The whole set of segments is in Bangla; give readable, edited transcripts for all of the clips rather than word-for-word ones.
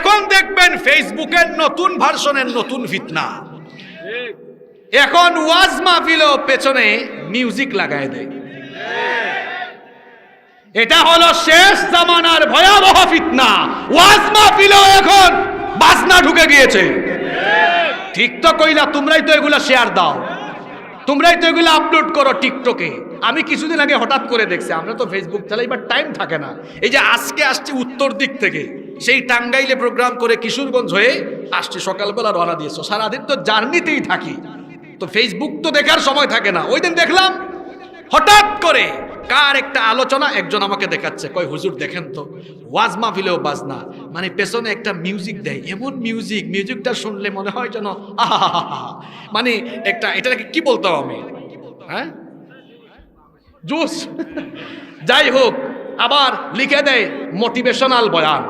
এখন দেখবেন ফেসবুকের নতুন ভার্সনের নতুন ফিতনা। এখন ওয়াজ মাহফিলও পেছনে মিউজিক লাগায় দেয়। এটা হলো শেষ জামানার ভয়াবহ ফিতনা। ওয়াজ মাহফিলও এখন বাজনা ঢুকে গিয়েছে। ঠিক তো কইলা, তোমরাই তো এগুলা শেয়ার দাও, তোমরাই তো এগুলো আপলোড করো টিকটকে। আমি কিছুদিন আগে হঠাৎ করে দেখছি, আমরা তো ফেসবুক চালাই বাট টাইম থাকে না। এই যে আজকে আসছে উত্তর দিক থেকে, সেই টাঙ্গাইলে প্রোগ্রাম করে কিশোরগঞ্জ হয়ে আসছে, সকালবেলা রওনা দিয়েছো, সারাদিন তো জার্নিতেই থাকি, তো ফেসবুক তো দেখার সময় থাকে না। ওই দিন দেখলাম হঠাৎ করে কার একটা আলোচনা, একজন আমাকে দেখাচ্ছে, কয় হুজুর দেখেন তো ওয়াজ মাহফিলেও বাজনা, মানে পেছনে একটা মিউজিক দেয়, এমন মিউজিকটা শুনলে মনে হয় যেন আহা, মানে একটা এটাকে কি বলতাম আমি, হ্যাঁ জোস। যাই হোক, আবার লিখে দেয় মোটিভেশনাল বয়ান,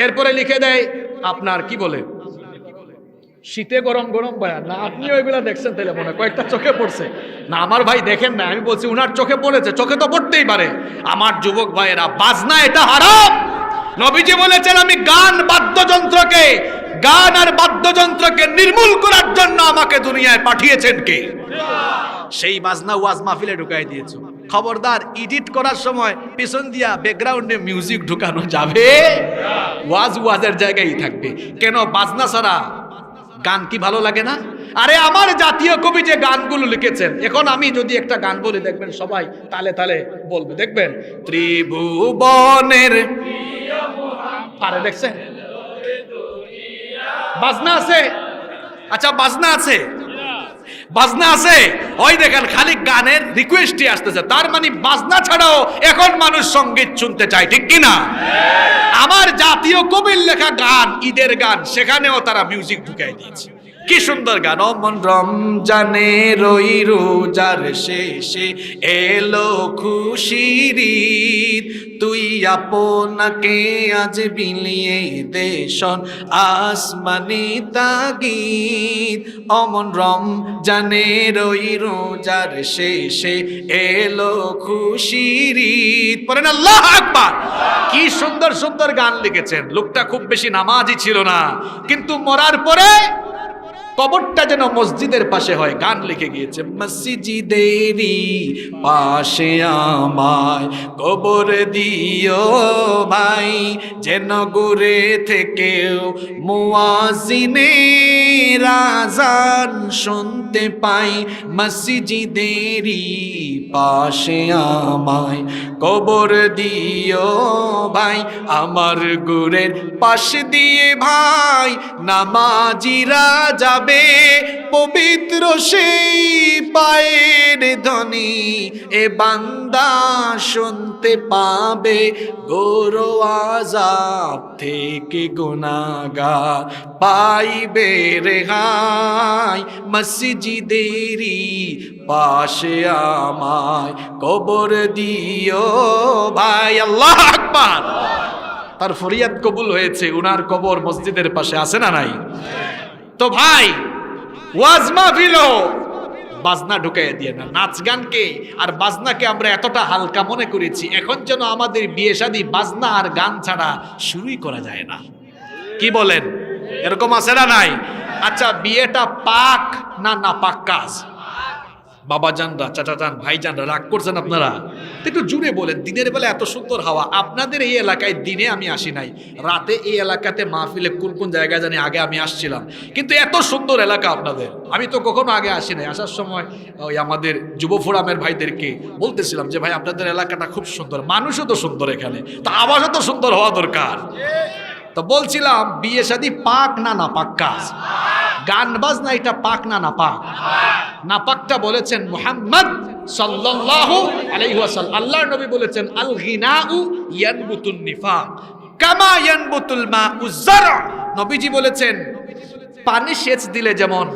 এরপরে লিখে দেয় আপনার কি বলে শীতে গরম গরম বয়ান। না আপনিও এগুলা দেখছেন তাহলে মনে কয়েকটা চোখে পড়ছে না? আমার ভাই দেখেন না, আমি বলছি উনার চোখে পড়েছে, চোখে তো পড়তেই পারে। আমার যুবক ভাইয়েরা, বাজনা এটা হারাম। নবীজি বলেছেন আমি গান আর বাদ্যযন্ত্রকে নির্মূল করার জন্য আমাকে দুনিয়ায় পাঠিয়েছেন কে? সেই বাজনা ওয়াজ মাহফিলে ঢুকাই দিয়েছো। খবরদার, এডিট করার সময় পেছন দিয়া ব্যাকগ্রাউন্ডে মিউজিক ঢুকানো যাবে? ওয়াজের জায়গায় থাকবে। কেন? বাজনা ছাড়া গান কি ভালো লাগে না? আরে আমার জাতীয় কবি যে গানগুলো লিখেছেন, এখন আমি যদি একটা গান বলি দেখবেন সবাই তালে তালে বলবে, দেখবেন ত্রিভুবনের পারে, দেখছেন বাজনা আছে? আচ্ছা বাজনা আছে, ওই দেখেন খালি গানের রিকোয়েস্টই আসতেছে। তার মানে বাজনা ছাড়াও এখন মানুষ সঙ্গীত শুনতে চায়, ঠিক কিনা? আমার জাতীয় কবির লেখা গান, ঈদের গান, সেখানেও তারা মিউজিক ঢুকাই দিয়েছে। কি সুন্দর গান! মন রমজানে রই রোজার শেষে এলো খুশির ঈদ, তুই আপনাকে আজ বিলিয়ে দেশন আসমানি তাগিদ। অমন রমজানে রই রোজার শেষে এলো খুশির ঈদ। পড়েন আল্লাহু আকবার। কি সুন্দর সুন্দর গান লিখেছেন। লোকটা খুব বেশি নামাজি ছিল না, কিন্তু মরার পরে কবরটা যেন মসজিদের পাশে হয়, গান লিখে গিয়েছে, মসজিদেরই পাশে আমায় কবর দিও ভাই, যেন ঘুরে থেকেও মুয়াজ্জিনের আযান শুনতে পাই। মসজিদেরই পাশে আমায় কবর দিও ভাই, আমার ঘুরের পাশ দিয়ে ভাই নামাজিরা যাবে, পবিত্র সেই পায়ের ধ্বনি এ বান্দা শুনতে পাবে, গোরো আযাব থেকে গুনাহগার পাইবে রেহাই। মসজিদেরই পাশে আমায় কবর দিও ভাই। আল্লাহু আকবার। তার ফরিয়াদ কবুল হয়েছে, উনার কবর মসজিদের পাশে আছে না নাই? তো ভাই, ওয়াজ মাহফিলও বাজনা ঢুকাইয়া দিয়ে না। নাচ গানকে আর বাজনাকে আমরা এতটা হালকা মনে করেছি, এখন যেন আমাদের বিয়ে শাদী বাজনা আর গান ছাড়া শুরুই করা যায় না। কি বলেন? এরকম আছে না নাই? আচ্ছা, বিয়েটা পাক না নাপাক কাজ? বাবা জানরা, চাচা জান, ভাই জানরা, রাগ করছেন আপনারা? একটু জুড়ে বলেন। দিনের বেলা এত সুন্দর হাওয়া, আপনাদের এই এলাকায় দিনে আমি আসি নাই, রাতে এই এলাকাতে মাহফিলে কোন কোন জায়গায় জানি আগে আমি আসছিলাম, কিন্তু এত সুন্দর এলাকা আপনাদের, আমি তো কখনো আগে আসি নাই। আসার সময় ওই আমাদের যুব ফোরামের ভাইদেরকে বলতেছিলাম যে ভাই আপনাদের এলাকাটা খুব সুন্দর, মানুষও তো সুন্দর এখানে, তা আওয়াজও তো সুন্দর হওয়া দরকার। তো বলছিলাম বিয়ে শাদী পাক না নাপাক কাজ? গান বাজনা এটা পাক না নাপাক? নাপাকটা বলেছেন মুহাম্মদ সাল্লাল্লাহু আলাইহি ওয়াসাল্লাম। আল্লাহর নবী বলেছেন আল গিনাউ ইয়ানবুতুন নিফাক কামা ইয়ানবুতুল মাউ যারআ। নবীজি বলেছেন পানি সেচ দিলে যেমন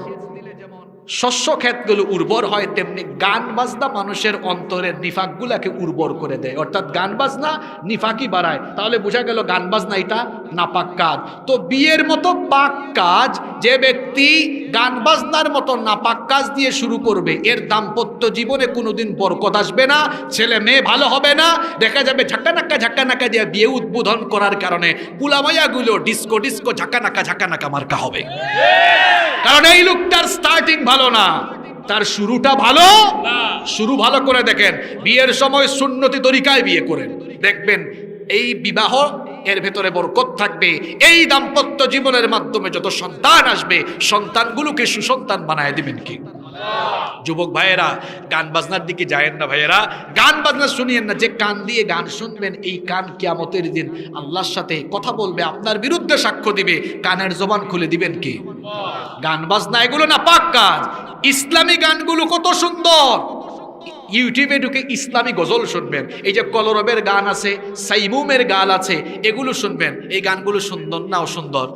শস্য ক্ষেতগুলো উর্বর হয়, তেমনি গান বাজনা মানুষের অন্তরের নিফাকগুলাকে উর্বর করে দেয়। অর্থাৎ গান বাজনা নিফাকই বাড়ায়। তাহলে বোঝা গেল গান বাজনা এটা নাপাক কাজ। তো বিয়ের মতো পাক কাজ যে ব্যক্তি গান বাজনার মতো নাপাক কাজ দিয়ে শুরু করবে, এর দাম্পত্য জীবনে কোনোদিন বরকত আসবে না, ছেলে মেয়ে ভালো হবে না। দেখা যাবে ঝাক্কা নাক্কা দিয়ে বিয়ে উদ্বোধন করার কারণে পুলামাইয়াগুলো ডিস্কো ডিস্কো ঝাক্কা নাক্কা মার্কা হবে। কারণ এই লোকটার স্টার্টিং ভালো না, তার শুরুটা ভালো। শুরু ভালো করে দেখেন, বিয়ের সময় সুন্নতি তরিকায় বিয়ে করেন, দেখবেন এই বিবাহ এর ভেতরে বরকত থাকবে। এই দাম্পত্য জীবনের মাধ্যমে যত সন্তান আসবে, সন্তানগুলোকে সুসন্তান বানায় দিবেন কি? যুবক ভাইয়েরা, গান বাজনার দিকে যায়েন না ভাইয়েরা, গান বাজনা শুনিয়েন না। যে কান দিয়ে গান শুনবেন, এই কান কিয়ামতের দিন আল্লাহর সাথে কথা বলবে, আপনার বিরুদ্ধে সাক্ষ্য দিবে। কানের জবান খুলে দিবেন কি? গান বাজনা এগুলো না পাক কাজ। ইসলামী গানগুলো কত সুন্দর। ইউটিউবে ঢুকে ইসলামী গজল শুনবেন, এই যে কলরবের গান আছে, সাইমুমের গান আছে, এগুলো শুনবেন। এই গানগুলো সুন্দর না অসুন্দর?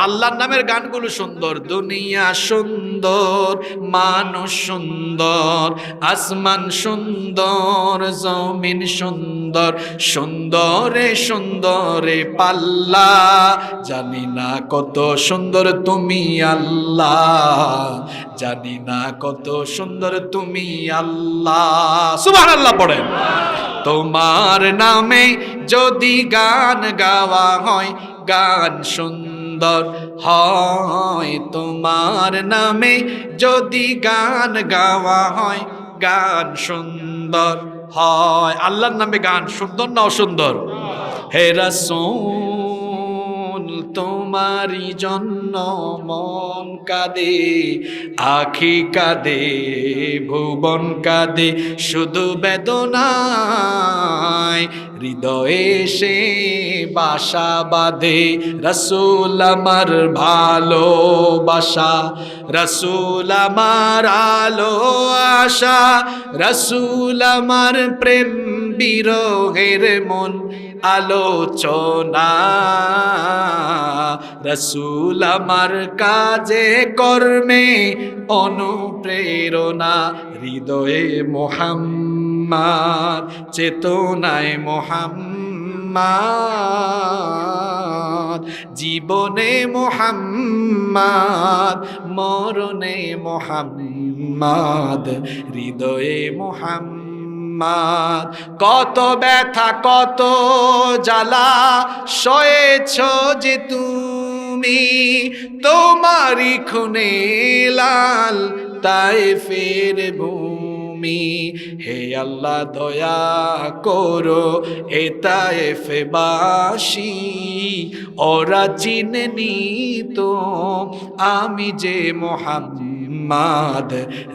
আল্লাহর নামের গানগুলো সুন্দর। দুনিয়া সুন্দর, মানুষ সুন্দর, আসমান সুন্দর, জমিন সুন্দর, সুন্দরে সুন্দরে পাল্লা, জানি না কত সুন্দর তুমি আল্লাহ, জানি না কত সুন্দর তুমি আল্লাহ। সুবহানাল্লাহ পড়েন। তোমার নামে যদি গান গাওয়া হয়, গান সুন্দর হয়। তোমার নামে যদি গান গাওয়া হয়, গান সুন্দর হয়। আল্লাহর নামে গান সুন্দর না অসুন্দর? হে রাসূল, তোমারই জন্য মন কাঁদে, আখি কাঁদে, ভুবন কাঁদে, শুধু বেদনায় হৃদয়ে সে বাসা বাঁধে। রাসূল আমার ভালোবাসা, রাসূল আমার আলো আশা, রাসূল আমার প্রেম বিরহের মন আলোচনা, রাসূল আমার কাজে কর্মে অনুপ্রেরণা। হৃদয়ে মুহাম্মদ, চেতনায় মুহাম্মদ, জীবনে মুহাম্মদ, মরণে মুহাম্মদ, হৃদয়ে মুহাম্মদ। কত ব্যথা কত জ্বালা সয়েছ যে তুমি, তোমারই খুনে লাল তায়েফের ভূমি। হে আল্লাহ দয়া করো এ তায়েফবাসী, ওরা চিনেনি তো আমি যে মুহাম্মদ,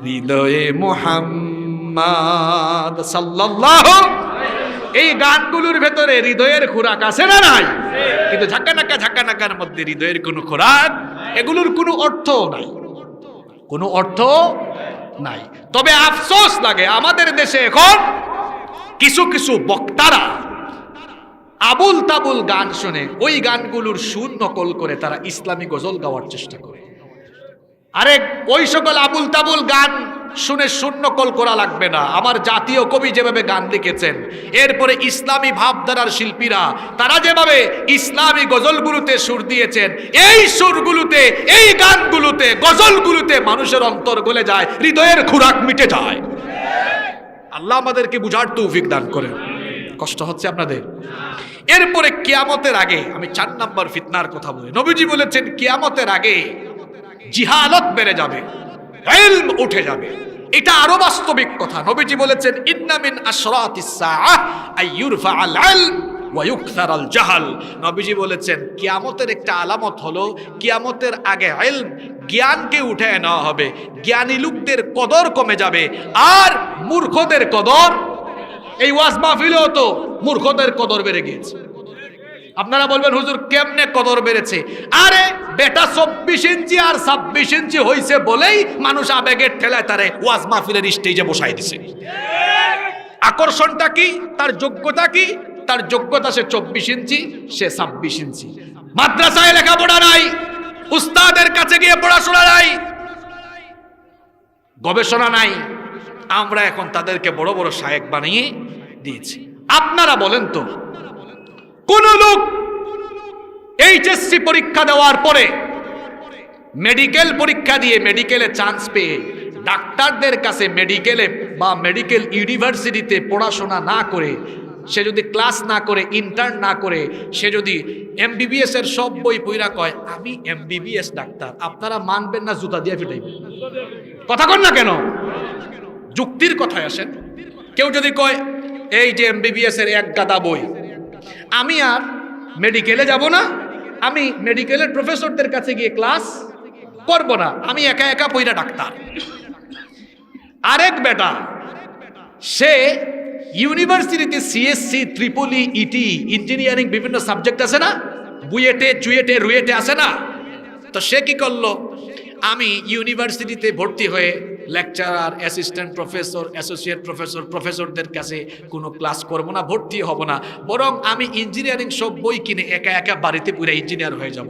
হৃদয়ে মুহাম্মদ সাল্লাল্লাহু। এই গানগুলোর ভেতরে হৃদয়ের খোরাক আছে না নাই? কিন্তু ঝাক্কা নাকার মধ্যে হৃদয়ের কোনো খোরাক, এগুলোর কোনো অর্থ নাই, কোনো অর্থ নাই। তবে আফসোস লাগে, আমাদের দেশে এখন কিছু কিছু বক্তারা আবুল তাবুল গান শুনে ওই গানগুলোর সুর নকল করে তারা ইসলামী গজল গাওয়ার চেষ্টা করে। আরে ওই সকল আবুল তাবুল গান শুনে সুর নকল করা লাগবে না। আমার জাতীয় কবি যেভাবে গান লিখেছেন, এরপরে ইসলামী ভাবধারার শিল্পীরা তারা যেভাবে ইসলামী গজলগুলোতে সুর দিয়েছেন, এই সুরগুলোতে, এই গানগুলোতে, গজলগুলোতে মানুষের অন্তর গলে যায়, হৃদয়ের খোরাক মিটে যায়। আল্লাহ আমাদেরকে বুঝার তৌফিক দান করেন। কষ্ট হচ্ছে আপনাদের? এরপরে কিয়ামতের আগে আমি 4 নম্বর ফিতনার কথা বলি। নবীজি বলেছেন কিয়ামতের আগে জিহালত বেড়ে যাবে, ইলম উঠে যাবে। এটা আরো বাস্তবিক কথা। নবীজি বলেছেন ইন্না মিন আশরাতিস সাআহ আইয়ুরফা আল ইলম ওয়া ইউকসার আল জাহাল। নবীজি বলেছেন কিয়ামতের একটা আলামত হলো কিয়ামতের আগে ইলম, জ্ঞানকে উঠে নেওয়া হবে, জ্ঞানী লোকদের কদর কমে যাবে আর মূর্খদের কদর। এই ওয়াজ মাহফিলেও তো মূর্খদের কদর বেড়ে গিয়েছে। আপনারা বলবেন হুজুর কেমনে কদর বেড়েছে? আরে বেটা 24 ইঞ্চি আর 26 ইঞ্চি হইছে বলেই মানুষ আবেগের ঠেলায় তারে ওয়াজ মাহফিলের স্টেজে বসাই দিছে। আকর্ষণটা কি? তার যোগ্যতা কি? তার যোগ্যতা সে 24 ইঞ্চি, সে 26 ইঞ্চি। মাদ্রাসায় লেখাপড়া নাই, উস্তাদের কাছে গিয়ে পড়াশোনা নাই, গবেষণা নাই, আমরা এখন তাদেরকে বড় বড় শায়েখ বানিয়ে দিয়েছি। আপনারা বলেন তো, কোন লোক এইচএসসি পরীক্ষা দেওয়ার পরে মেডিকেল পরীক্ষা দিয়ে মেডিকেলে চান্স পেয়ে ডাক্তারদের কাছে মেডিকেলে বা মেডিকেল ইউনিভার্সিটিতে পড়াশোনা না করে, সে যদি ক্লাস না করে, ইন্টার্ন না করে, সে যদি এমবিবিএস এর সব বই পড়া কয় আমি এমবিবিএস ডাক্তার, আপনারা মানবেন না জুতা দিয়ে ফিটাইবেন? কথা কন না কেন? যুক্তির কথায় আসেন। কেউ যদি কয় এই যে এমবিবিএস এর এক গাদা বই, আমি আর মেডিকেলে যাব না, আমি মেডিকেলের প্রফেসরদের কাছে গিয়ে ক্লাস করব না, আমি একা একা পইরা ডাক্তার। আরেক বেটা সে ইউনিভার্সিটিতে সিএসসি, ত্রিপলি, ইটি, ইঞ্জিনিয়ারিং বিভিন্ন সাবজেক্ট আছে না, বুয়েটে, চুয়েটে, রুয়েটে আছে না, তো সে কি করলো, আমি ইউনিভার্সিটিতে ভর্তি হয়ে lecturer, assistant professor, associate professor, প্রফেসরদের কাছে কোনো ক্লাস করব না, ভর্তি হব না, বরং আমি ইঞ্জিনিয়ারিং সব বই কিনে একা একা বাড়িতে পুরো ইঞ্জিনিয়ার হয়ে যাব।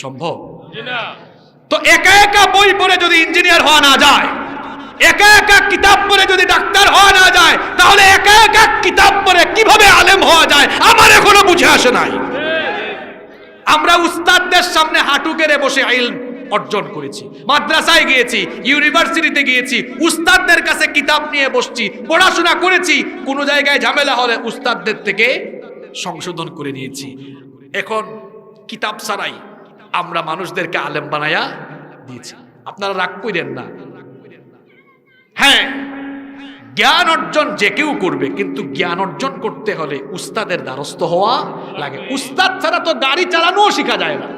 সম্ভব? তো একা একা বই পড়ে যদি ইঞ্জিনিয়ার হওয়া না যায়, একা একা কিতাব পড়ে যদি ডাক্তার হওয়া না যায়, তাহলে একা একা কিতাব পড়ে কিভাবে আলেম হওয়া যায় আমার এখনো বুঝে আসে নাই। আমরা উস্তাদদের সামনে হাঁটু গেড়ে বসে ইলম অর্জন করেছি, মাদ্রাসায় গিয়েছি, ইউনিভার্সিটিতে গিয়েছি, উস্তাদদের কাছে কিতাব নিয়ে বসছি, পড়াশোনা করেছি, কোন জায়গায় ঝামেলা হলে উস্তাদদের থেকে সংশোধন করে নিয়েছি। এখন কিতাব ছাড়াই আমরা মানুষদেরকে আলেম বানায়া দিয়েছি। আপনারা রাগ করেন না। হ্যাঁ, জ্ঞান অর্জন যে কেউ করবে, কিন্তু জ্ঞান অর্জন করতে হলে উস্তাদের দ্বারস্থ হওয়া লাগে। উস্তাদ ছাড়া তো গাড়ি চালানোও শেখা যায় না।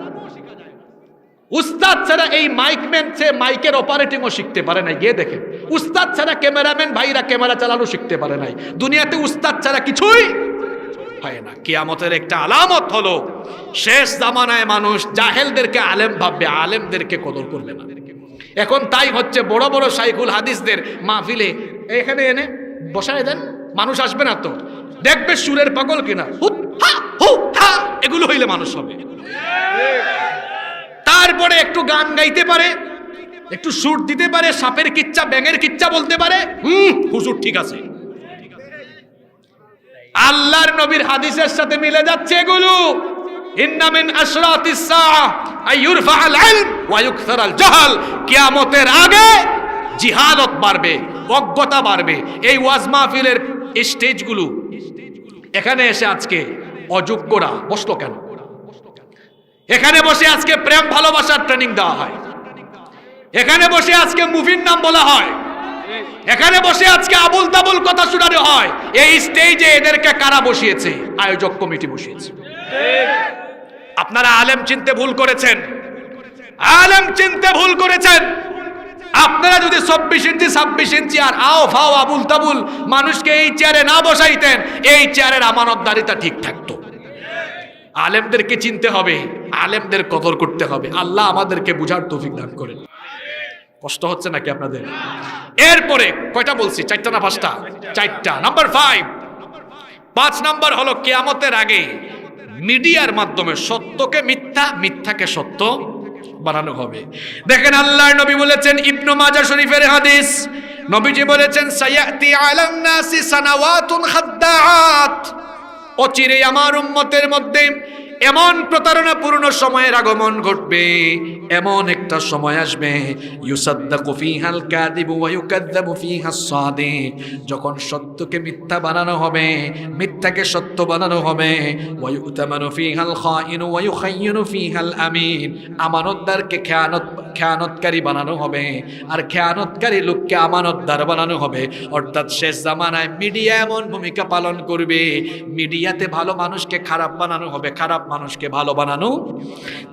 উস্তাদ ছাড়া এই মাইকম্যান সে মাইকের অপারেটিংও শিখতে পারে নাই। গিয়ে দেখেন, উস্তাদ ছাড়া ক্যামেরাম্যান ভাইরা ক্যামেরা চালানো শিখতে পারে নাই। দুনিয়াতে উস্তাদ ছাড়া কিছুই হয় না। কিয়ামতের একটা আলামত হলো শেষ জামানায় মানুষ জাহেলদেরকে আলেম ভাববে, আলেমদেরকে কদর করবে না। এখন তাই হচ্ছে, বড় বড় শাইখুল হাদিসদের মাহফিলে এখানে এনে বসায় দেন, মানুষ আসবে না তো, দেখবে সুরের পাগল কিনা, হু হা হু হা এগুলো হইলে মানুষ হবে। তারপরে একটু গান গাইতে পারে, একটু সুর দিতে পারে, সাপের কিচ্ছা, ব্যাঙের কিচ্ছা বলতে পারে, হুজুর ঠিক আছে। আল্লাহর নবীর হাদিসের সাথে মিলে যাচ্ছে এগুলো। ইন্না মিন আশরাতিস সাআ আইয়ুরফাআল ইলম ওয়া ইউকসারাল জাহাল। কিয়ামতের আগে জিহালত বাড়বে, অজ্ঞতা বাড়বে। এই ওয়াজ মাহফিলের স্টেজগুলো, এখানে এসে আজকে অযোগ্যরা বসলো কেন? এখানে বসে আজকে প্রেম ভালোবাসার ট্রেনিং দেওয়া হয়, এখানে বসে আজকে মুভির নাম বলা হয়, এখানে বসে আজকে আবুল তাবুল কথা শোনানো হয়। এই স্টেজে এদেরকে কারা বসিয়েছে? আয়োজক কমিটি বসিয়েছে। আপনারা আলেম চিনতে ভুল করেছেন, আলেম চিনতে ভুল করেছেন। আপনারা যদি 24 ইঞ্চি 26 ইঞ্চি আর আও ফাও আবুল তাবুল মানুষকে এই চেয়ারে না বসাইতেন, এই চেয়ারের আমানতদারিতা ঠিক থাকতো। আলেমদেরকে চিনতে হবে, আলেমদের কদর করতে হবে। আল্লাহ আমাদেরকে বুঝার তৌফিক দান করেন। কষ্ট হচ্ছে নাকি আপনাদের? এরপরে কয়টা বলছি? 4টা না 5টা? 4টা। নাম্বার 5 নাম্বার হলো কিয়ামতের আগে মিডিয়ার মাধ্যমে সত্যকে মিথ্যা, মিথ্যাকে সত্য বানানো হবে। দেখেন আল্লাহর নবী বলেছেন, ইবনে মাজাহ শরীফের হাদিস, নবীজি বলেছেন সায়াতি আলান নাসি সানাওয়াতুন খাদ্দাআত, অচিরে আমার উম্মতের মধ্যে এমন প্রতারণাপূর্ণ সময়ের আগমন ঘটবে, এমন একটা সময় আসবে, ইউসাদ্দাকু ফিহাল কাযিবু ওয়া ইউকাযযাবু ফিহাস সাদিক, যখন সত্যকে মিথ্যা বানানো হবে, মিথ্যাকে সত্য বানানো হবে, ওয়া ইউতামানু ফিহাল খাইনু ওয়া ইউখাইয়িনু ফিহাল আমিন, আমানতদারকে খেয়ানতকারী বানানো হবে, আর খেয়ানতকারী লোককে আমানতদার বানানো হবে। অর্থাৎ শেষ জামানায় মিডিয়া এমন ভূমিকা পালন করবে, মিডিয়াতে ভালো মানুষকে খারাপ বানানো হবে, খারাপ মানুষকে ভালো বানানো।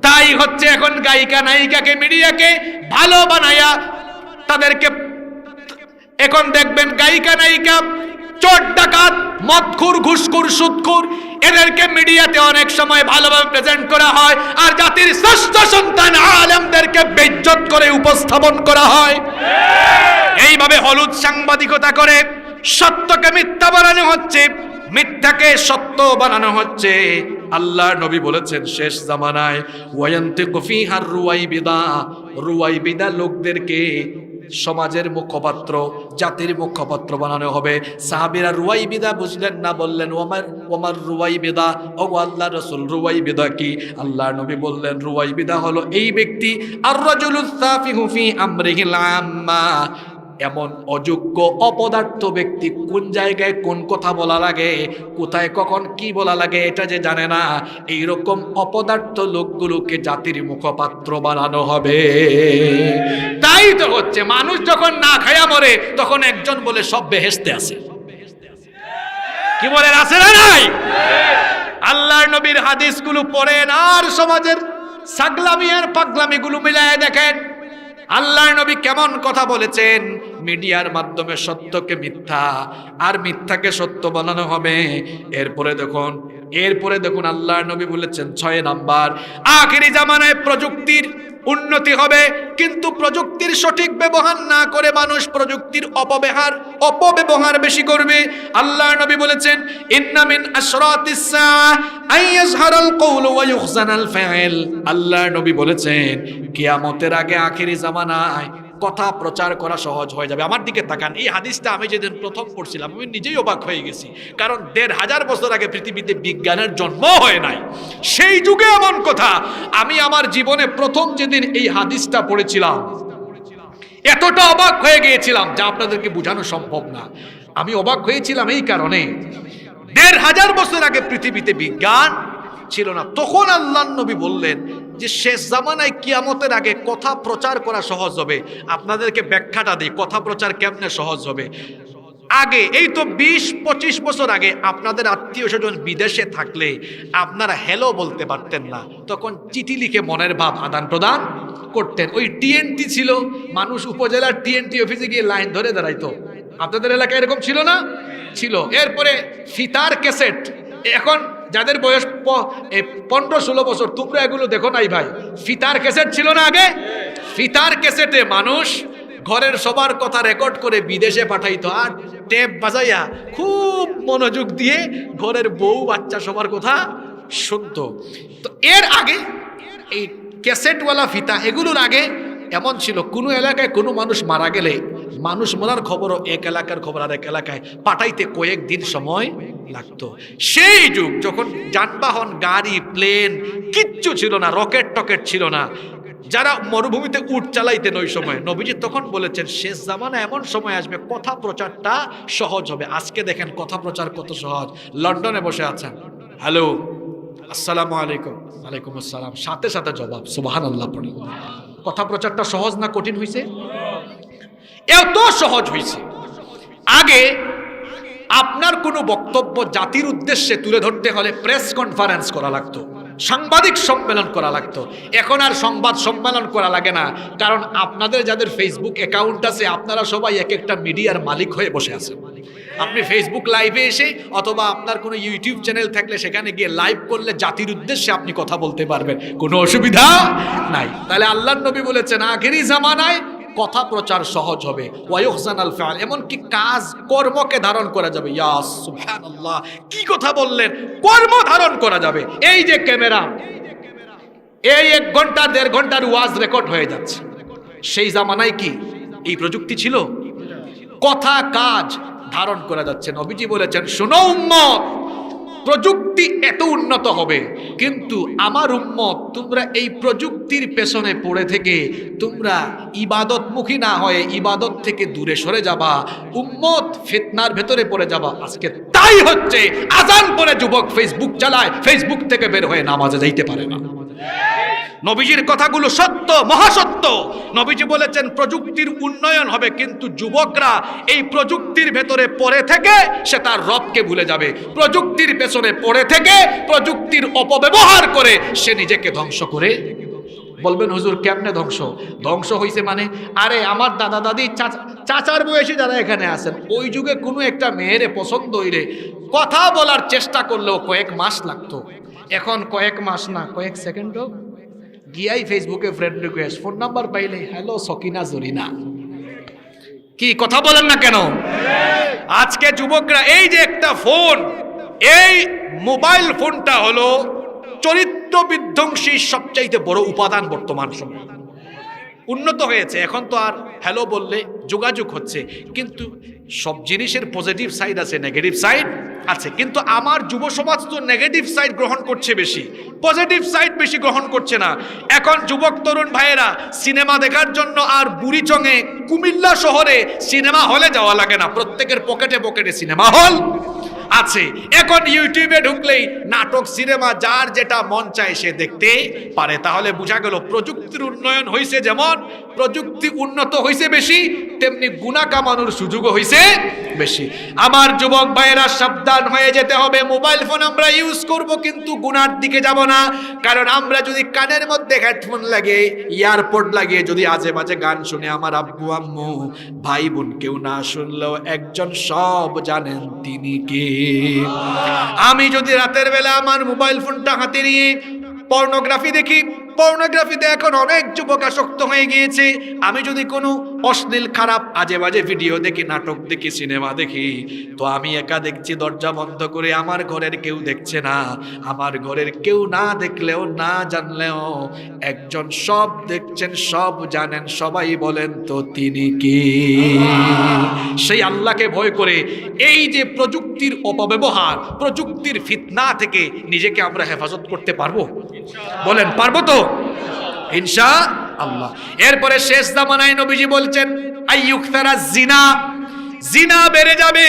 তাই হচ্ছে এখন গায়িকা নায়িকাকে মিডিয়াকে ভালো বানায়া তাদেরকে, এখন দেখবেন গায়িকা নায়িকা চোর ডাকাত মদখোর ঘুষখোর সুদখোর এদেরকে মিডিয়াতে অনেক সময় ভালোভাবে প্রেজেন্ট করা হয়, আর জাতির শ্রেষ্ঠ সন্তান আলেমদেরকে বেইজ্জত করে উপস্থাপন করা হয়। এইভাবে হলুদ সাংবাদিকতা করে সত্যকে মিথ্যা বানানো হচ্ছে, মিথ্যাকে সত্য বানানো হচ্ছে। আল্লাহর নবী বলেছেন শেষ জামানায় ওয়ায়ান্তিকু ফিহার রুয়াইবিদা, রুয়াইবিদা লোকদেরকে সমাজের মুখপাত্র, জাতির মুখপাত্র বানানো হবে। সাহাবীরা রুয়াইবিদা বুঝলেন না, বললেন ওমার রুয়াইবিদা, ও আল্লাহ রাসূল রুয়াইবিদা কি? আল্লাহর নবী বললেন রুয়াইবিদা হলো এই ব্যক্তি আর রাজুলুস সাফিহু ফি আমরিহিল আম্মা, এমন অযোগ্য অপদার্থ ব্যক্তি কোন জায়গায় কোন কথা বলা লাগে, কোথায় কখন কি বলা লাগে এটা যে জানে না, এইরকম অপদার্থ লোকগুলোকে জাতির মুখপাত্র বানানো হবে। তাই তো হচ্ছে, মানুষ যখন না খায়া মরে তখন একজন বলে সব বেহেশতে আছে। কি বলেন, আছে না নাই? আল্লাহর নবীর হাদিসগুলো পড়েন আর সমাজের ছাগলামি আর পাগলামিগুলো মিলায় দেখেন আল্লাহর নবী কেমন কথা বলেছেন। মিডিয়ার মাধ্যমে সত্যকে মিথ্যা আর মিথ্যাকে সত্য বানানো হবে। এরপরে দেখুন আল্লাহর নবী বলেছেন 6 নাম্বার, আখিরি জামানায় প্রযুক্তির উন্নতি হবে, কিন্তু প্রযুক্তির সঠিক ব্যবহার না করে মানুষ প্রযুক্তির অপব্যবহার বেশি করবে। আল্লাহর নবী বলেছেন ইন্না মিন আশরাতিস সাআ আইয়াজহারাল কওলু ওয়া ইউখজানাল ফাইল। আল্লাহর নবী বলেছেন কিয়ামতের আগে আখিরি জামানায় কথা প্রচার করা সহজ হয়ে যাবে। আমার দিকে তাকান, এই হাদিসটা আমি যেদিন প্রথম পড়ছিলাম আমি নিজেই অবাক হয়ে গেছি, কারণ 1500 বছর আগে পৃথিবীতে বিজ্ঞানের জন্ম হয় নাই। সেই যুগে এমন কথা, আমি আমার জীবনে প্রথম যেদিন এই হাদিসটা পড়েছিলাম এতটা অবাক হয়ে গিয়েছিলাম যা আপনাদেরকে বোঝানো সম্ভব না। আমি অবাক হয়েছিলাম এই কারণে, 1500 বছর আগে পৃথিবীতে বিজ্ঞান ছিল না। তখন আল্লাহর নবী বললেন যে শেষ জামানায় কিয়ামতের আগে কথা প্রচার করা সহজ হবে। আপনাদেরকে ব্যাখ্যাটা দিই, কথা প্রচার কেমনে সহজ হবে। আগে এই তো 20-25 বছর আগে আপনাদের আত্মীয় স্বজন বিদেশে থাকলে আপনারা হ্যালো বলতে পারতেন না, তখন চিঠি লিখে মনের ভাব আদান প্রদান করতেন। ওই টিএনটি ছিল, মানুষ উপজেলার টিএনটি অফিসে গিয়ে লাইন ধরে দাঁড়াইতো। আপনাদের এলাকায় এরকম ছিল না? ছিল। এরপরে ফিতার ক্যাসেট, এখন যাদের বয়স 15-16 বছর তোমরা এগুলো দেখো নাই ভাই, ফিতার ক্যাসেট ছিল না আগে? ফিতার ক্যাসেটে মানুষ ঘরের সবার কথা রেকর্ড করে বিদেশে পাঠাইতো, আর টেপ বাজাইয়া খুব মনোযোগ দিয়ে ঘরের বউ বাচ্চা সবার কথা শুনতো। তো এর আগে এই ক্যাসেটওয়ালা ফিতা, এগুলোর আগে এমন ছিল কোনো এলাকায় কোনো মানুষ মারা গেলে মানুষ মরার খবরও এক এলাকার খবর আর এক এলাকায় পাঠাইতে কয়েকদিন সময় লাগতো। সেই যুগ যখন যানবাহন, গাড়ি, প্লেন কিচ্ছু ছিল না, রকেট টকেট ছিল না, যারা মরুভূমিতে উট চালাইতেন ওই সময়, নবীজি তখন বলেছেন শেষ জামানা এমন সময় আসবে কথা প্রচারটা সহজ হবে। আজকে দেখেন কথা প্রচার কত সহজ। লন্ডনে বসে আছেন, হ্যালো আসসালামু আলাইকুম, ওয়ালাইকুম আসসালাম, সাথে সাথে জবাব সুবহানাল্লাহ পড়ে। কথা প্রচারটা সহজ না কঠিন হয়েছে? এত সহজ হয়েছে। আগে আপনার কোনো বক্তব্য জাতির উদ্দেশ্যে তুলে ধরতে হলে প্রেস কনফারেন্স করা লাগতো, সাংবাদিক সম্মেলন করা লাগতো। এখন আর সংবাদ সম্মেলন করা লাগে না, কারণ আপনাদের যাদের ফেসবুক অ্যাকাউন্ট আছে আপনারা সবাই এক একটা মিডিয়ার মালিক হয়ে বসে আছেন। আপনি ফেসবুক লাইভে এসে অথবা আপনার কোনো ইউটিউব চ্যানেল থাকলে সেখানে গিয়ে লাইভ করলে জাতির উদ্দেশ্যে আপনি কথা বলতে পারবেন, কোনো অসুবিধা নাই। তাহলে আল্লাহর নবী বলেছেন আখেরি জামানায় কথা প্রচার সহজ হবে, ওয়ায়ুহজানাল ফাল, এমনকি কাজ কর্মকে ধারণ করা যাবে। ইয়া সুবহানাল্লাহ, কি কথা বললেন, কর্ম ধারণ করা যাবে। এই যে ক্যামেরা, এই 1 ঘন্টা 1.5 ঘন্টার ওয়াজ রেকর্ড হয়ে যাচ্ছে। সেই জামানায় কি এই প্রযুক্তি ছিল? কথা কাজ ধারণ করা যাচ্ছে। নবীজি বলেছেন শোনো উম্মত, প্রযুক্তি এত উন্নত হবে, কিন্তু আমার উম্মত তোমরা এই প্রযুক্তির পেছনে পড়ে থেকে তোমরা ইবাদতমুখী না হয়ে ইবাদত থেকে দূরে সরে যাবা, উম্মত ফিতনার ভেতরে পড়ে যাবা। আজকে তাই হচ্ছে, আজান পরে যুবক ফেসবুক চালায়, ফেসবুক থেকে বের হয়ে নামাজে যাইতে পারে না। নবীজির কথাগুলো সত্য, মহাসত্য। নবীজি বলেছেন প্রযুক্তির উন্নয়ন হবে, কিন্তু যুবকরা এই প্রযুক্তির ভেতরে পড়ে থেকে সে তার রবকে ভুলে যাবে। প্রযুক্তির পেছনে পড়ে থেকে প্রযুক্তির অপব্যবহার করে সে নিজেকে ধ্বংস করে। বলবেন হুজুর কেমনে ধ্বংস? ধ্বংস হইছে মানে, আরে আমার দাদা দাদি চাচার বয়সী যারা এখানে আছেন, ওই যুগে কোনো একটা মেয়েরে পছন্দ হইলে কথা বলার চেষ্টা করলেও কয়েক মাস লাগতো। এখন কয়েক মাস না, কয়েক সেকেন্ডও গিয়াই ফেসবুকে ফ্রেন্ড রিকোয়েস্ট, ফোন নাম্বার পাইলে হ্যালো সকিনা জরিনা। কি কথা বলেন না কেন? আজকে যুবকরা এই যে একটা ফোন, এই মোবাইল ফোনটা হলো চরিত্র বিধ্বংসী সবচাইতে বড় উপাদান বর্তমান সময়ে। উন্নত হয়েছে, এখন তো আর হ্যালো বললে যোগাযোগ হচ্ছে, কিন্তু সব জিনিসের পজিটিভ সাইড আছে, নেগেটিভ সাইড আছে। কিন্তু আমার যুব সমাজ তো নেগেটিভ সাইড গ্রহণ করছে বেশি, পজিটিভ সাইড বেশি গ্রহণ করছে না। এখন যুবক তরুণ ভাইয়েরা সিনেমা দেখার জন্য আর বুড়িচংয়ে কুমিল্লা শহরে সিনেমা হলে যাওয়া লাগে না, প্রত্যেকের পকেটে পকেটে সিনেমা হল আছে। এখন ইউটিউবে ঢুকলেই নাটক, সিনেমা, যার যেটা মন চায় সে দেখতে পারে। তাহলে বোঝা গেল প্রযুক্তির উন্নয়ন হয়েছে, যেমন প্রযুক্তি উন্নত হয়েছে বেশি, তেমনি গুনাহ কামানোর সুযোগও হয়েছে বেশি। আমার যুবক ভাইয়েরা সাবধান হয়ে যেতে হবে। মোবাইল ফোন আমরা ইউজ করব, কিন্তু গুনার দিকে যাব না। কারণ আমরা যদি কানের মধ্যে হেডফোন লাগিয়ে, ইয়ারপড লাগিয়ে যদি আজে বাজে গান শুনে, আমার আব্বু আম্মু ভাই বোন কেউ না শুনলেও একজন সব জানেন তিনি কে। আমি যদি রাতের বেলা আমার মোবাইল ফোনটা হাতে নিয়ে পর্নোগ্রাফি দেখি, পর্নোগ্রাফিতে এখন অনেক যুবক আসক্ত হয়ে গিয়েছে। আমি যদি কোনো অশ্লীল খারাপ আজে বাজে ভিডিও দেখি, নাটক দেখি, সিনেমা দেখি, তো আমি একা দেখছি দরজা বন্ধ করে, আমার ঘরের কেউ দেখছে না। আমার ঘরের কেউ না দেখলেও না জানলেও একজন সব দেখছেন, সব জানেন, সবাই বলেন তো তিনি কি? সেই আল্লাহকে ভয় করে এই যে প্রযুক্তির অপব্যবহার, প্রযুক্তির ফিতনা থেকে নিজেকে আমরা হেফাজত করতে পারবো? বলেন পারবো তো? ইনশাআল্লাহ। এরপরে শেষ জামানায় নবীজি বলছেন আইয়ুকতারা জিনা, জিনা বেড়ে যাবে।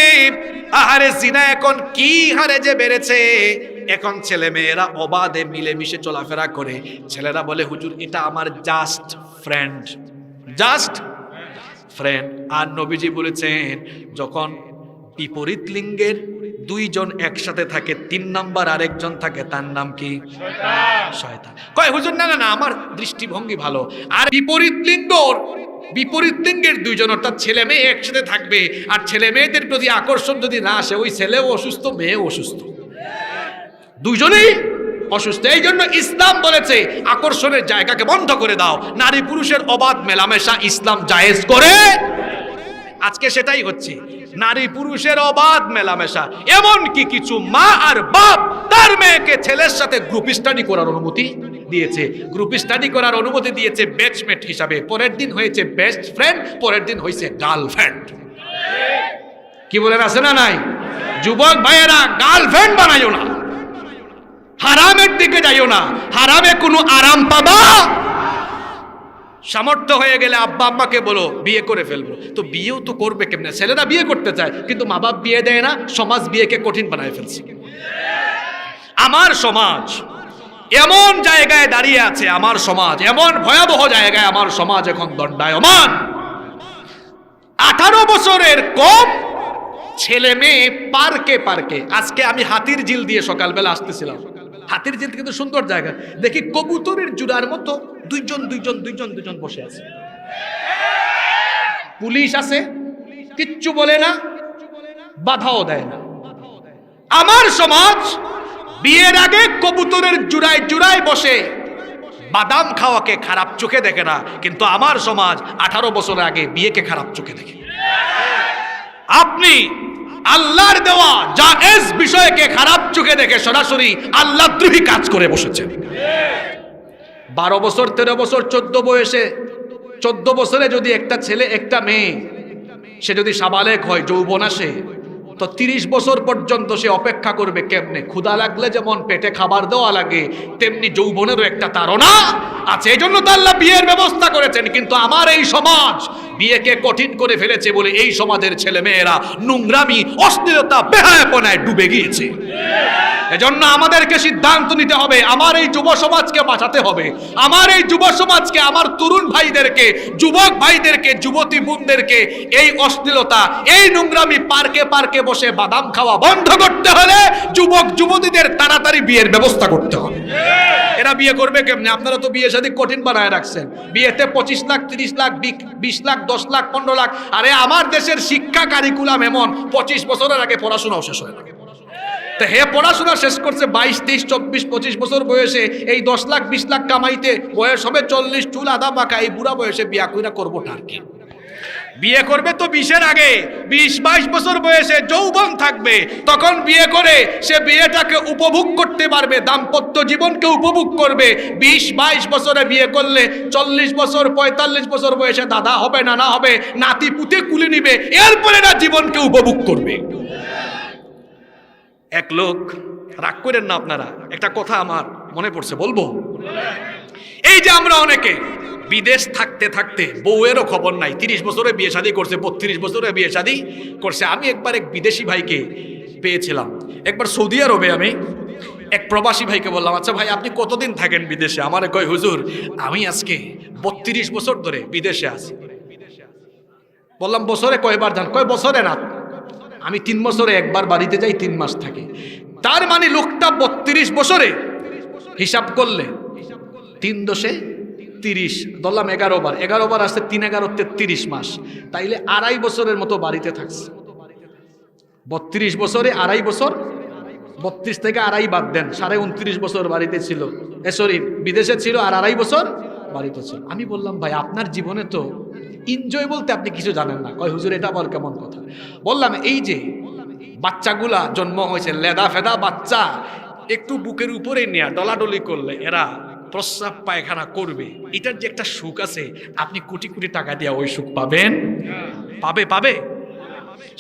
আহারে জিনা এখন কি হারে যে বেড়েছে। এখন ছেলে মেয়েরা অবাধে মিলেমিশে চলাফেরা করে। ছেলেরা বলে হুজুর এটা আমার জাস্ট ফ্রেন্ড, জাস্ট ফ্রেন্ড। আর নবীজি বলেছেন যখন বিপরীত লিঙ্গের দুইজন একসাথে থাকে, 3 নাম্বার আরেকজন থাকে, তার নাম কি? শয়তান। কয় হুজুর না না না, আমার দৃষ্টিভঙ্গি ভালো। আর বিপরীত লিঙ্গের দুইজন অর্থাৎ ছেলে মেয়ে একসাথে থাকবে, আর ছেলে মেয়েদের প্রতি আকর্ষণ যদি না আসে, ওই ছেলেও অসুস্থ, মেয়েও অসুস্থ, দুইজনেই অসুস্থ। এই জন্য ইসলাম বলেছে আকর্ষণের জায়গাকে বন্ধ করে দাও। নারী পুরুষের অবাধ মেলামেশা ইসলাম জায়েজ করে। আজকে সেটাই হচ্ছে, নারী পুরুষের অবাধ মেলামেশা। এমনকি কিছু মা আর বাপ তার মেয়েকে ছেলের সাথে গ্রুপ স্টাডি করার অনুমতি দিয়েছে। গ্রুপ স্টাডি করার অনুমতি দিয়েছে ব্যাচমেট হিসাবে। পরের দিন হয়েছে বেস্ট ফ্রেন্ড, পরের দিন হয়েছে গার্লফ্রেন্ড। কি বলেন, আছে না নাই? যুবক ভাইয়েরা, গার্লফ্রেন্ড বানাইও না, হারামের দিকে যাইও না। হারামে কোনো আরাম পাবা। সামর্থ্য হয়ে গেলে আব্বা আম্মাকে বলো বিয়ে করে ফেলবো। তো বিয়েও তো করবে কেমনে? ছেলেরা বিয়ে করতে চায় কিন্তু মা বাপ বিয়ে দেয় না, সমাজ বিয়েকে কঠিন বানায় ফেলছে। আমার সমাজ এমন জায়গায় দাঁড়িয়ে আছে, আমার সমাজ এমন ভয়াবহ জায়গায়, আমার সমাজ এখন দণ্ডায়মান। 18 বছরের কম ছেলে মেয়ে পার্কে পার্কে। আজকে আমি হাতির ঝিল দিয়ে সকালবেলা আসতেছিলাম। হাতির ঝিল কিন্তু সুন্দর জায়গা, দেখি কবুতরের জুড়ার মতো দুইজন বসে আছে। পুলিশ আছে, কিচ্ছু বলে না, বাধাও দেয় না। আমার সমাজ বিয়ের আগে কবুতরের জুড়ায় বসে বাদাম খাওয়াকে খারাপ চোখে দেখে না, কিন্তু আমার সমাজ 18 বছর আগে বিয়েকে খারাপ চোখে দেখে। আপনি আল্লাহর দেওয়া জায়েজ বিষয়কে খারাপ চোখে দেখে সরাসরি আল্লাহদ্রোহী কাজ করে বসেছেন। 12 বছর 13 বছর 14 বছরে যদি একটা ছেলে একটা মেয়ে সে যদি সাবালেক হয়, যৌবন আসে, তো 30 বছর পর্যন্ত সে অপেক্ষা করবে কেমনে? ক্ষুধা লাগলে যেমন পেটে খাবার দেওয়া লাগে, তেমনি যৌবনেরও একটা তাড়না আছে। এই জন্য তো আল্লাহ বিয়ের ব্যবস্থা করেছেন। কিন্তু আমার এই সমাজ বিয়েকে কঠিন করে ফেলেছে বলে এই সমাজের ছেলে মেয়েরা নোংরামি, অশ্লীলতা, বেহায়াপনায় ডুবে গিয়েছে। এজন্য আমাদেরকে সিদ্ধান্ত নিতে হবে, আমার এই যুব সমাজকে বাঁচাতে হবে। আমার এই যুব সমাজকে, আমার তরুণ ভাইদেরকে, যুবক ভাইদেরকে, যুবতী বোনদেরকে এই অশ্লীলতা, এই নোংরামি, পার্কে পার্কে বসে বাদাম খাওয়া বন্ধ করতে হলে যুবক যুবতীদের তাড়াতাড়ি বিয়ের ব্যবস্থা করতে হবে। এরা বিয়ে করবে কেমনে? আপনারা তো বিয়ে শাদী কঠিন বানায় রাখছেন। বিয়েতে 25 লাখ, 30 লাখ, 20 লাখ, 10 লাখ, 15 লাখ। আরে আমার দেশের শিক্ষা কারিকুলাম এমন, 25 বছরের আগে পড়াশোনাও শেষ হয় না। তো হে পড়াশোনা শেষ করছে 22, 23, 24, 25 বছর বয়সে, এই 10 লাখ 20 লাখ কামাইতে বয়স হবে 40, চুল আধা পাকা, এই বুড়া বয়সে বিয়া কইরা করবোটা আর কি? বিয়ে করবে তো 20-এর আগে, 20-22 বছর বয়সে যৌবন থাকবে, তখন বিয়ে করে সে বিয়েটাকে উপভোগ করতে পারবে, দাম্পত্য জীবনকে উপভোগ করবে। 20-22 বছরে বিয়ে করলে 40 বছর 45 বছর বয়সে দাদা হবে, নানা হবে, নাতি পুতে কুলে নিবে, এরপরে না জীবনকে উপভোগ করবে। এক লোক, রাগ করেন না আপনারা, একটা কথা আমার মনে পড়ছে, বলবো? এই যে আমরা অনেকে বিদেশ থাকতে থাকতে বউয়েরও খবর নাই, 30 বছরে বিয়ে শাদী করছে, 32 বছরে বিয়ে শাদী করছে। আমি একবার এক বিদেশি ভাইকে পেয়েছিলাম, একবার সৌদি আরবে আমি এক প্রবাসী ভাইকে বললাম, আচ্ছা ভাই আপনি কতদিন থাকেন বিদেশে? আমারে কয়, হুজুর আমি আজকে 32 বছর ধরে বিদেশে আছি। বললাম বছরে কয়বার যান? কয় বছরে না, আমি 3 বছরে একবার বাড়িতে যাই, 3 মাস থাকি। তার মানে লোকটা 32 বছরে হিসাব করলে 3 দশে 30, ধরলাম 11 বার, 11 বার আসছে 3 11 33 মাস, তাইলে 2.5 বছরের মতো বাড়িতে থাকছে। 32 বছরে 2.5 বছর, 32 থেকে 2.5 বাদ দেন, 29.5 বছর বাড়িতে ছিল, সরি বিদেশে ছিল, আর 2.5 বছর বাড়িতে ছিল। আমি বললাম ভাই আপনার জীবনে তো এনজয় বলতে আপনি কিছু জানেন না। কয় হুজুর এটা আবার কেমন কথা? বললাম এই যে বাচ্চাগুলা জন্ম হয়েছে, লেদা ফেদা বাচ্চা, একটু বুকের উপরে নিয়ে ডলাডলি করলে এরা প্রস্রাব পায়খানা করবে, এটার যে একটা সুখ আছে, আপনি কোটি কোটি টাকা দিয়ে ওই সুখ পাবেন? পাবে?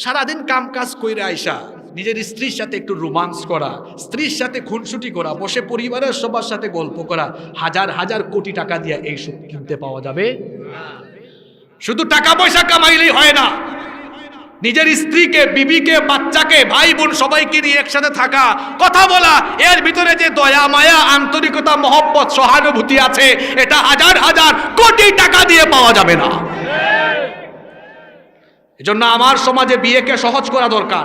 সারাদিন কাম কাজ কইরা আইসা নিজের স্ত্রীর সাথে একটু রোমান্স করা, স্ত্রীর সাথে খুনসুটি করা, বসে পরিবারের সবার সাথে গল্প করা, হাজার হাজার কোটি টাকা দিয়ে এই সুখ কিনতে পাওয়া যাবে? শুধু টাকা পয়সা কামাইলেই হয় না, নিজের স্ত্রীকে, বিবিকে, বাচ্চাকে, ভাই বোন সবাইকে নিয়ে একসাথে থাকা, কথা বলা, এর ভিতরে যে দয়া মায়া, আন্তরিকতা, মহব্বত, সহানুভূতি আছে, এটা হাজার হাজার কোটি টাকা দিয়ে পাওয়া যাবে না। এজন্য আমার সমাজে বিয়েকে সহজ করা দরকার।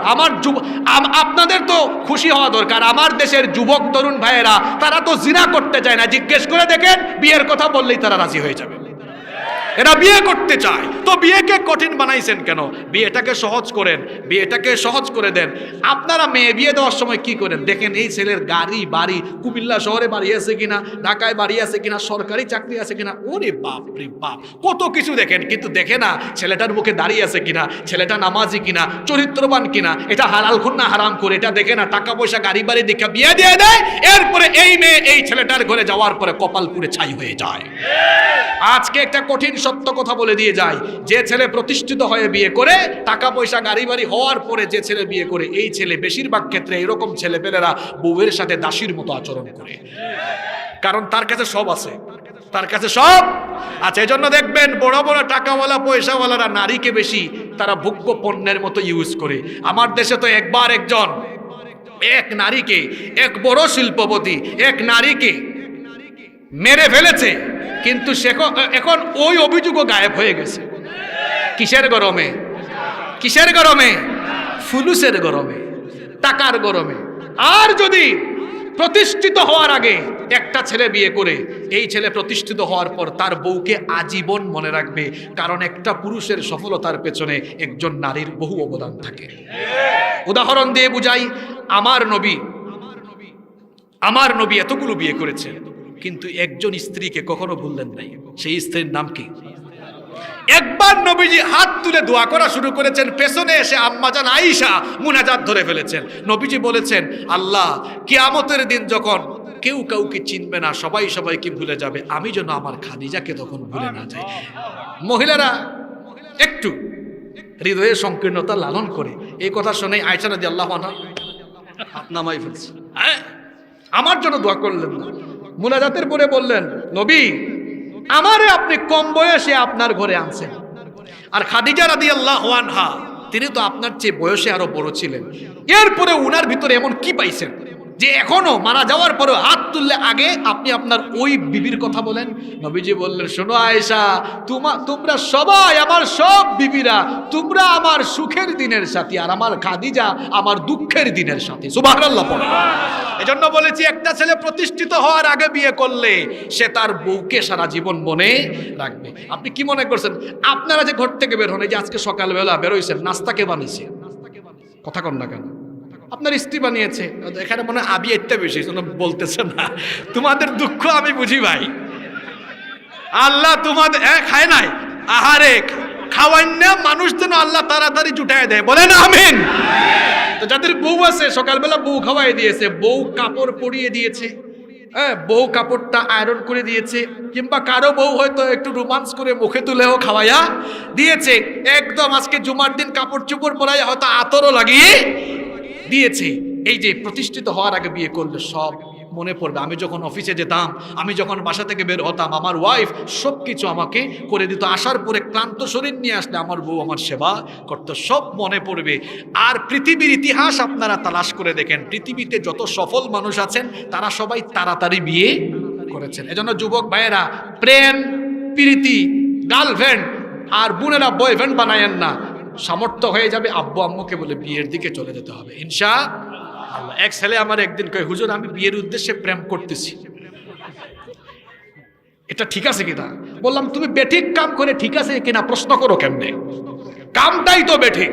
আপনাদের তো খুশি হওয়া দরকার। আমার দেশের যুবক তরুণ ভাইয়েরা, তারা তো জিনা করতে চায় না, জিজ্ঞেস করে দেখেন, বিয়ের কথা বললেই তারা রাজি হয়ে যাবে। এরা বিয়ে করতে চায়, তো বিয়েকে কঠিন বানাইছেন কেন? বিয়েটাকে সহজ করেন, বিয়েটাকে সহজ করে দেন। আপনারা মেয়ে বিয়ে দেওয়ার সময় কি করেন দেখেন, এই ছেলের গাড়ি বাড়ি, কুমিল্লা শহরে বাড়ি আছে কিনা, ঢাকায় বাড়ি আছে কিনা, সরকারি চাকরি আছে কিনা, ওরে বাপ রে বাপ, কত কিছু দেখেন, কিন্তু দেখে না ছেলেটার মুখে দাঁড়িয়ে আছে কিনা, ছেলেটা নামাজি কিনা, চরিত্রবান কিনা, এটা হালাল খুন না হারাম করে, এটা দেখে না। টাকা পয়সা গাড়ি বাড়ি দেখে বিয়ে দিয়ে দেয়, এরপরে এই মেয়ে এই ছেলেটার ঘরে যাওয়ার পরে কপাল পুড়ে ছাই হয়ে যায়। আজকে একটা কঠিন সত্য কথা বলে দিয়ে যায়, যে ছেলে প্রতিষ্ঠিত হয়ে বিয়ে করে, টাকা পয়সা গাড়ি বাড়ি হওয়ার পরে যে ছেলে বিয়ে করে, এই ছেলে বেশিরভাগ ক্ষেত্রে এরকম ছেলেপেলেরা বউয়ের সাথে দাসীর মতো আচরণ করে, কারণ তার কাছে সব আছে, তার কাছে সব আছে। এজন্য দেখবেন বড় বড় টাকাওয়ালা পয়সাওয়ালারা নারীকে বেশি তারা ভোগ্য পণ্যের মতো ইউজ করে। আমার দেশে তো একবার একজন এক নারীকে, এক বড় শিল্পপতি এক নারীকে মেরে ফেলেছে, কিন্তু এখন ওই অভিযোগও গায়েব হয়ে গেছে। কিসের গরমে? কিসের গরমে? ফুলুসের গরমে, টাকার গরমে। আর যদি প্রতিষ্ঠিত হওয়ার আগে একটা ছেলে বিয়ে করে, এই ছেলে প্রতিষ্ঠিত হওয়ার পর তার বউকে আজীবন মনে রাখবে, কারণ একটা পুরুষের সফলতার পেছনে একজন নারীর বহু অবদান থাকে। উদাহরণ দিয়ে বুঝাই, আমার নবী এতগুলো বিয়ে করেছে, কিন্তু একজন স্ত্রীকে কখনো ভুললেন নাই। সেই স্ত্রীর নাম কি? একবার নবীজি হাত তুলে দোয়া করা শুরু করেছেন, পেছনে এসে আম্মাজান আয়েশা মুনাজাত ধরে ফেলেছেন। নবীজি বলেছেন, আল্লাহ কিয়ামতের দিন যখন কেউ কাউকে চিনবে না, সবাই সবাইকে ভুলে যাবে, আমি যেন আমার খাদিজাকে তখন ভুলে না যাই। মহিলারা একটু হৃদয়ের সংকীর্ণতা লালন করে এই কথা শুনে আয়েশা রাদিয়াল্লাহু আনহা হাত নামাই ফেলছে, আমার জন্য দোয়া করলেন না। মুনাজাতের পরে বললেন, নবী আমারে আপনি কম বয়সে আপনার ঘরে আনছেন, আর খাদিজা রাদিয়াল্লাহু আনহা তিনি তো আপনার চেয়ে বয়সে আরো বড় ছিলেন, এরপরে উনার ভিতরে এমন কি পাইছেন যে এখনো মারা যাওয়ার পরে হাত তুললে আগে আপনি আপনার ওই বিবির কথা বলেন? নবীজি বললেন, শোনো আয়েশা, তোমরা সবাই আমার সব বিবিরা, তোমরা আমার সুখের দিনের সাথী, আর আমার খাদিজা আমার দুঃখের দিনের সাথী। সুবহানাল্লাহ পড়ো। এজন্য বলেছি, একটা ছেলে প্রতিষ্ঠিত হওয়ার আগে বিয়ে করলে সে তার বউকে সারা জীবন মনে রাখবে। আপনি কি মনে করছেন আপনারা যে ঘর থেকে বের হন, এই যে আজকে সকালবেলা বেরোইছেন, নাস্তা কে বানিয়েছে? কথা কন না কেন? আপনার স্ত্রী বানিয়েছে। এখানে মনে হয় আবি একটা বেশি বলতেছে না, তোমাদের দুঃখ আমি বুঝি ভাই। আল্লাহ তোমাদের খায় নাই, আহারে খাওয়ান না মানুষ যেন আল্লাহ তাড়াতাড়ি জুটায় দেয়, বলেন আমিন। তো যাদের বউ আছে সকালবেলা বউ খাওয়াই দিয়েছে, বউ কাপড় পরিয়ে দিয়েছে, হ্যাঁ, বউ কাপড়টা আয়রন করে দিয়েছে, কিংবা কারো বউ হয়তো একটু রোমান্স করে মুখে তুলেও খাওয়াইয়া দিয়েছে, একদম আজকে জুমার দিন কাপড় চোপড় পরাইয়া হয়তো আতরও লাগিয়ে দিয়েছে। এই যে প্রতিষ্ঠিত হওয়ার আগে বিয়ে করলে সব মনে পড়বে। আমি যখন অফিসে যেতাম, আমি যখন বাসা থেকে বের হতাম, আমার ওয়াইফ সব কিছু আমাকে করে দিত। আসার পরে ক্লান্ত শরীর নিয়ে আসলে আমার বউ আমার সেবা করতো, সব মনে পড়বে। আর পৃথিবীর ইতিহাস আপনারা তালাশ করে দেখেন, পৃথিবীতে যত সফল মানুষ আছেন তারা সবাই তাড়াতাড়ি বিয়ে করেছেন। এজন্য যুবক ভাইয়েরা, প্রেম প্রীতি গার্লফ্রেন্ড আর বোনেরা বয়ফ্রেন্ড বানায়েন না। সামর্থ্য হয়ে যাবে আব্বু আম্মুকে বলে বিয়ের দিকে চলে যেতে হবে ইনশাআল্লাহ। এক ছেলে আমার একদিন কয়, হুজুর আমি বিয়ের উদ্দেশ্যে প্রেম করতেছি, এটা ঠিক আছে কিনা? বললাম তুমি বেঠিক কাম করে ঠিক আছে কিনা প্রশ্ন করো কেমনে? কামটাই তো বেঠিক।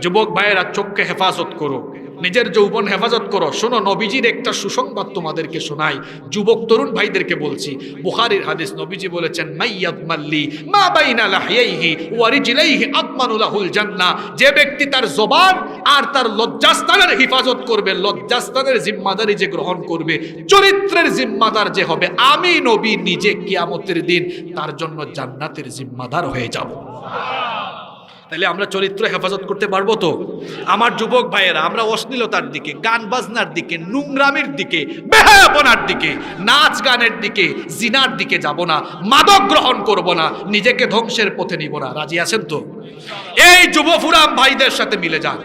যুবক ভাইয়েরা, চোখকে হেফাজত করো, নিজের যৌবন হেফাজত করো। শোনো, নবীজির একটা সুসংবাদ তোমাদেরকে শোনাই, যুবক তরুণ ভাইদেরকে বলছি। বুখারীর হাদিস, নবীজি বলেছেন, মাইয়াদমাল্লি মা বাইনা লাহিয়াইহি ওয়া রিজলাইহি আতমানু লাহুল জান্নাহ। যে ব্যক্তি তার জবান আর তার লজ্জাস্থানের হেফাজত করবে, লজ্জাস্থানের জিম্মাদারি যে গ্রহণ করবে, চরিত্রের জিম্মাদার যে হবে, আমি নবী নিজে কিয়ামতের দিন তার জন্য জান্নাতের জিম্মাদার হয়ে যাব। তাহলে আমরা চরিত্র হেফাজত করতে পারবো তো? আমার যুবক ভাইয়েরা, আমরা অশ্লীলতার দিকে, গান বাজনার দিকে, নোংরামির দিকে, বেহায়াপনার দিকে, নাচ গানের দিকে, জিনার দিকে যাব না, মাদক গ্রহণ করব না, নিজেকে ধ্বংসের পথে নিব না। রাজি আছেন তো? এই যুবফুরাম ভাইদের সাথে মিলে যান।